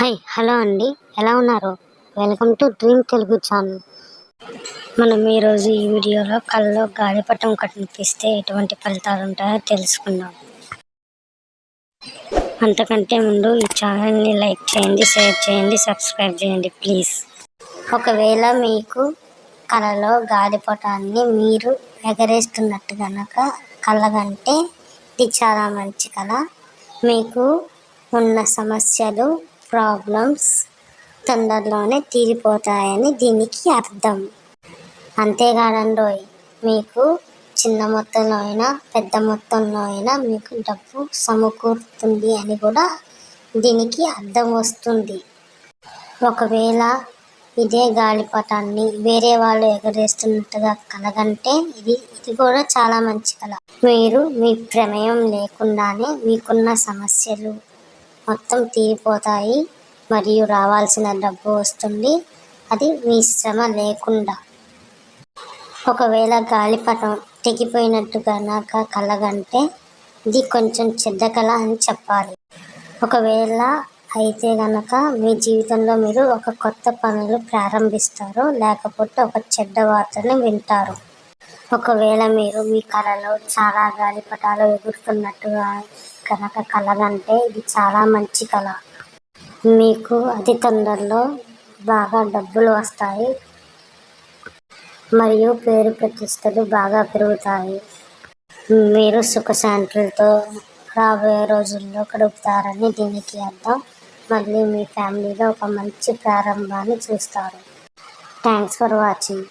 Hello అండి. ఎలా ఉన్నారు? Welcome to dream Telugu channel. మనం ఈరోజు ఈ వీడియోలో కళ్ళలో గాలిపటం కనిపిస్తే ఎటువంటి ఫలితాలు ఉంటాయో తెలుసుకుందాం. అంతకంటే ముందు ఈ ఛానల్ని లైక్ చేయండి, షేర్ చేయండి, సబ్స్క్రైబ్ చేయండి ప్లీజ్. ఒకవేళ మీకు కళలో గాలిపటాన్ని మీరు ఎగరేస్తున్నట్టు కనుక కలగంటే ఇది చాలా మంచి కళ. మీకు ఉన్న సమస్యలు, ప్రాబ్లమ్స్ తొందరలోనే తీరిపోతాయని దీనికి అర్థం. అంతేకాదండోయ్, మీకు చిన్న మొత్తంలో అయినా పెద్ద మొత్తంలో అయినా మీకు డబ్బు సమకూరుతుంది అని కూడా దీనికి అర్థం వస్తుంది. ఒకవేళ ఇదే గాలిపటాన్ని వేరే వాళ్ళు ఎగరేస్తున్నట్టుగా కలగంటే ఇది కూడా చాలా మంచి కళ. మీరు మీ ప్రమేయం లేకుండానే మీకున్న సమస్యలు మొత్తం తీరిపోతాయి మరియు రావాల్సిన డబ్బు వస్తుంది, అది మీ శ్రమ లేకుండా. ఒకవేళ గాలిపటం తెగిపోయినట్టు కనుక కలగంటే ఇది కొంచెం చెడ్డ కళ అని చెప్పాలి. ఒకవేళ అయితే కనుక మీ జీవితంలో మీరు ఒక కొత్త పనులు ప్రారంభిస్తారు, లేకపోతే ఒక చెడ్డ వార్తని వింటారు. ఒకవేళ మీరు మీ కళలో చాలా గాలిపటాలు ఎగురుతున్నట్టుగా కనుక కలగంటే ఇది చాలా మంచి కళ. మీకు అతి తొందరలో బాగా డబ్బులు వస్తాయి మరియు పేరు ప్రతిష్టలు బాగా పెరుగుతాయి. మీరు సుఖశాంతులతో రాబోయే రోజుల్లో గడుపుతారని దీనికి అర్థం. మళ్ళీ మీ ఫ్యామిలీలో ఒక మంచి ప్రారంభాన్ని చూస్తారు. Thanks for watching.